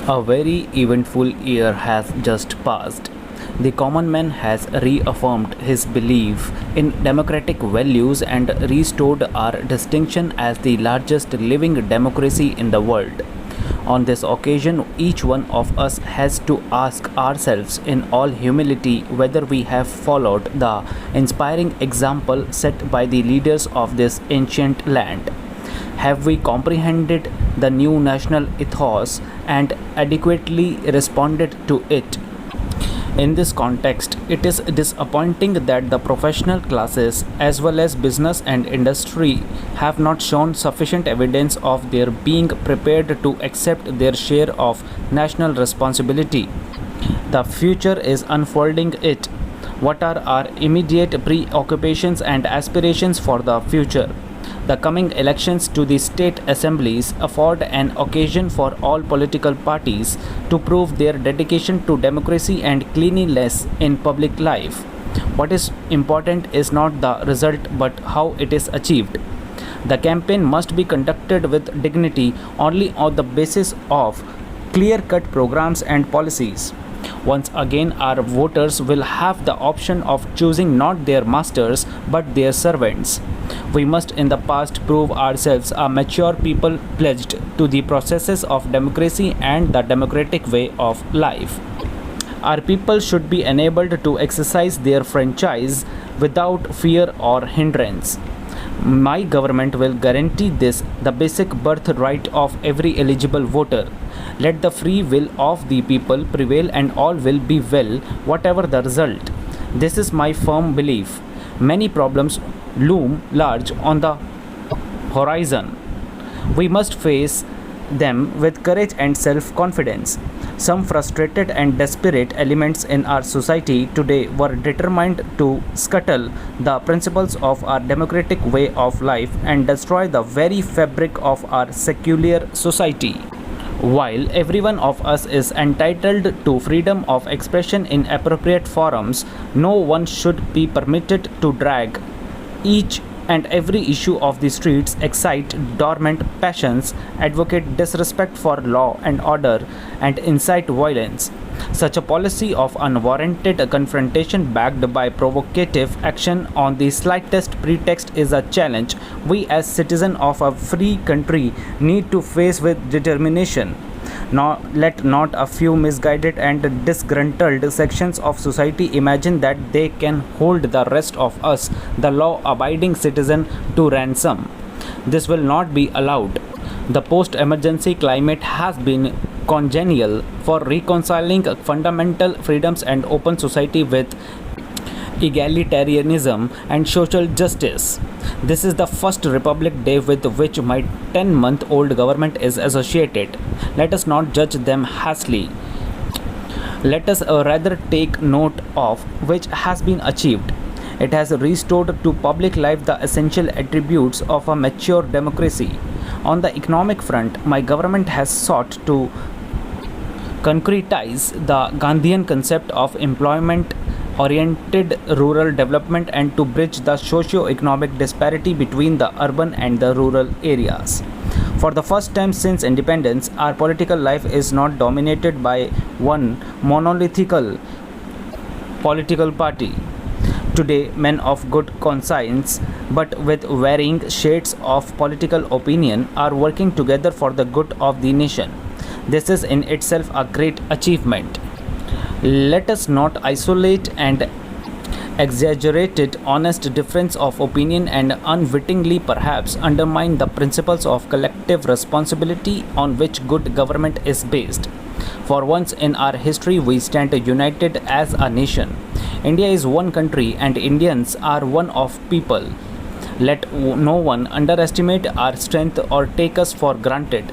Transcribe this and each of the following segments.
A very eventful year has just passed. The common man has reaffirmed his belief in democratic values and restored our distinction as the largest living democracy in the world. On this occasion, each one of us has to ask ourselves in all humility whether we have followed the inspiring example set by the leaders of this ancient land. Have we comprehended the new national ethos and adequately responded to it? In this context, it is disappointing that the professional classes as well as business and industry have not shown sufficient evidence of their being prepared to accept their share of national responsibility. The future is unfolding it. What are our immediate preoccupations and aspirations for the future? The coming elections to the state assemblies afford an occasion for all political parties to prove their dedication to democracy and cleanliness in public life. What is important is not the result but how it is achieved. The campaign must be conducted with dignity only on the basis of clear-cut programs and policies. Once again, our voters will have the option of choosing not their masters but their servants. We must in the past prove ourselves a mature people pledged to the processes of democracy and the democratic way of life. Our people should be enabled to exercise their franchise without fear or hindrance. My government will guarantee this, the basic birthright of every eligible voter. Let the free will of the people prevail and all will be well, whatever the result. This is my firm belief. Many problems loom large on the horizon. We must face them with courage and self-confidence. Some frustrated and desperate elements in our society today were determined to scuttle the principles of our democratic way of life and destroy the very fabric of our secular society. While every one of us is entitled to freedom of expression in appropriate forums, no one should be permitted to drag each and every issue of the streets, excite dormant passions, advocate disrespect for law and order, and incite violence. Such a policy of unwarranted confrontation backed by provocative action on the slightest pretext is a challenge we as citizens of a free country need to face with determination. Let not a few misguided and disgruntled sections of society imagine that they can hold the rest of us, the law-abiding citizen, to ransom. This will not be allowed. The post-emergency climate has been congenial for reconciling fundamental freedoms and open society with egalitarianism and social justice. This is the first Republic Day with which my 10-month-old government is associated. Let us not judge them hastily. Let us rather take note of which has been achieved. It has restored to public life the essential attributes of a mature democracy. On the economic front, my government has sought to concretize the Gandhian concept of employment-oriented rural development and to bridge the socio-economic disparity between the urban and the rural areas. For the first time since independence, our political life is not dominated by one monolithical political party. Today, men of good conscience, but with varying shades of political opinion, are working together for the good of the nation. This is in itself a great achievement. Let us not isolate and exaggerated honest difference of opinion and unwittingly perhaps undermine the principles of collective responsibility on which good government is based. For once in our history, we stand united as a nation. India is one country and Indians are one of people. Let no one underestimate our strength or take us for granted.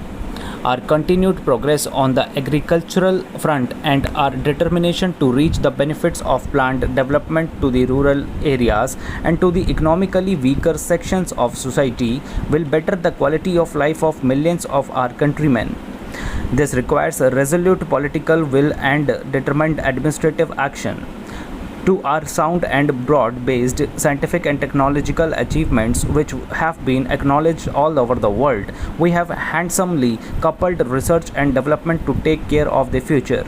Our continued progress on the agricultural front and our determination to reach the benefits of planned development to the rural areas and to the economically weaker sections of society will better the quality of life of millions of our countrymen. This requires a resolute political will and determined administrative action. to our sound and broad-based scientific and technological achievements which have been acknowledged all over the world, we have handsomely coupled research and development to take care of the future.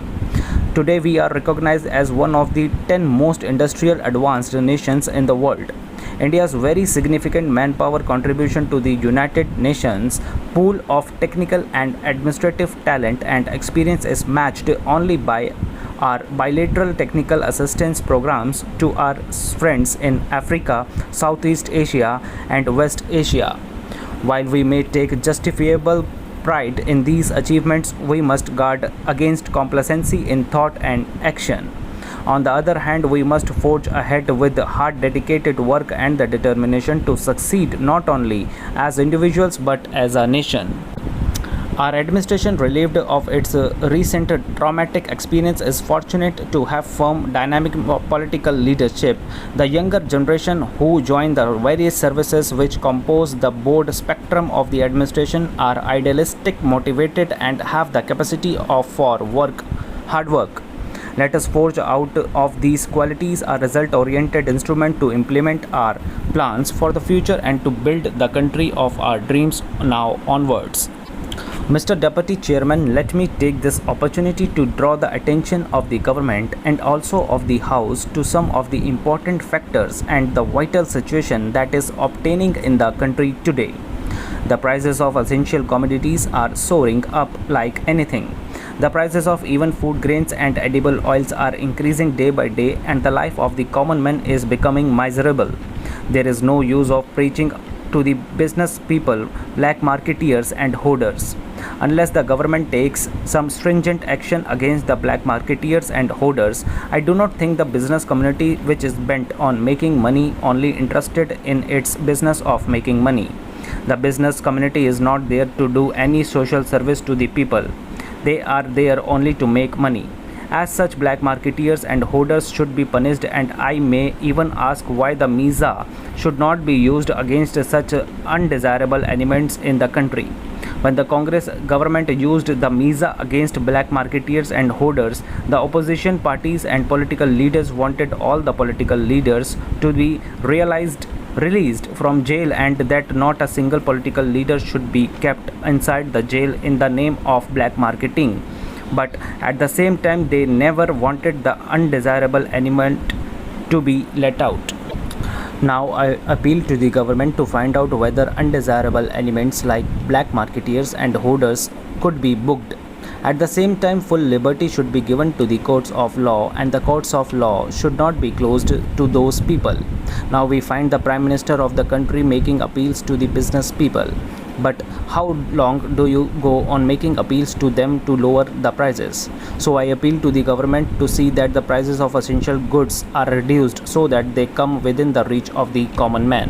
Today we are recognized as one of the 10 most industrial advanced nations in the world. India's very significant manpower contribution to the United Nations pool of technical and administrative talent and experience is matched only by our bilateral technical assistance programs to our friends in Africa, Southeast Asia, and West Asia. While we may take justifiable pride in these achievements, we must guard against complacency in thought and action. On the other hand, we must forge ahead with hard dedicated work and the determination to succeed not only as individuals but as a nation. Our administration, relieved of its recent traumatic experience, is fortunate to have firm, dynamic political leadership. The younger generation who join the various services which compose the broad spectrum of the administration are idealistic, motivated, and have the capacity for hard work. Let us forge out of these qualities a result-oriented instrument to implement our plans for the future and to build the country of our dreams now onwards. Mr. Deputy Chairman, let me take this opportunity to draw the attention of the government and also of the House to some of the important factors and the vital situation that is obtaining in the country today. The prices of essential commodities are soaring up like anything. The prices of even food grains and edible oils are increasing day by day, and the life of the common man is becoming miserable. There is no use of preaching to the business people, black marketeers and hoarders. Unless the government takes some stringent action against the black marketeers and hoarders, I do not think the business community, which is bent on making money, only interested in its business of making money. The business community is not there to do any social service to the people. They are there only to make money. As such, black marketeers and hoarders should be punished, and I may even ask why the milega should not be used against such undesirable elements in the country. When the Congress government used the milega against black marketeers and hoarders, the opposition parties and political leaders wanted all the political leaders to be released from jail, and that not a single political leader should be kept inside the jail in the name of black marketing. But at the same time, they never wanted the undesirable element to be let out. Now I appeal to the government to find out whether undesirable elements like black marketeers and hoarders could be booked. At the same time, full liberty should be given to the courts of law, and the courts of law should not be closed to those people. Now we find the Prime Minister of the country making appeals to the business people. But how long do you go on making appeals to them to lower the prices? So I appeal to the government to see that the prices of essential goods are reduced so that they come within the reach of the common man.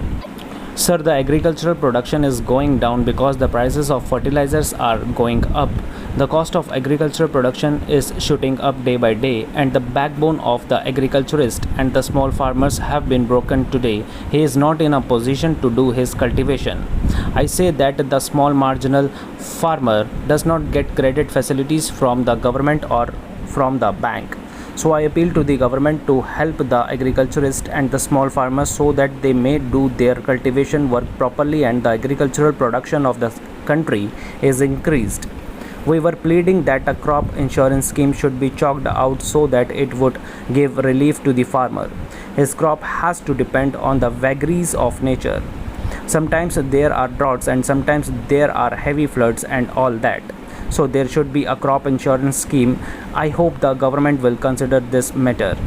Sir, the agricultural production is going down because the prices of fertilizers are going up. The cost of agricultural production is shooting up day by day, and the backbone of the agriculturist and the small farmers have been broken today. He is not in a position to do his cultivation. I say that the small marginal farmer does not get credit facilities from the government or from the bank. So I appeal to the government to help the agriculturist and the small farmers so that they may do their cultivation work properly and the agricultural production of the country is increased. We were pleading that a crop insurance scheme should be chalked out so that it would give relief to the farmer. His crop has to depend on the vagaries of nature. Sometimes there are droughts and sometimes there are heavy floods and all that. So there should be a crop insurance scheme. I hope the government will consider this matter.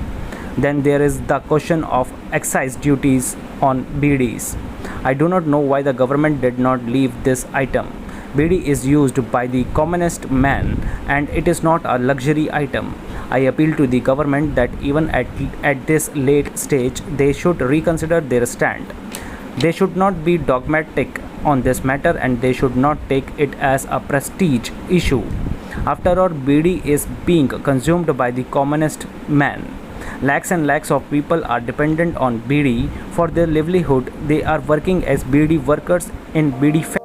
Then there is the question of excise duties on BDs. I do not know why the government did not leave this item. BD is used by the commonest man and it is not a luxury item. I appeal to the government that even at this late stage, they should reconsider their stand. They should not be dogmatic on this matter and they should not take it as a prestige issue. After all, BD is being consumed by the commonest man. Lakhs and lakhs of people are dependent on BD for their livelihood. They are working as BD workers in BD factories.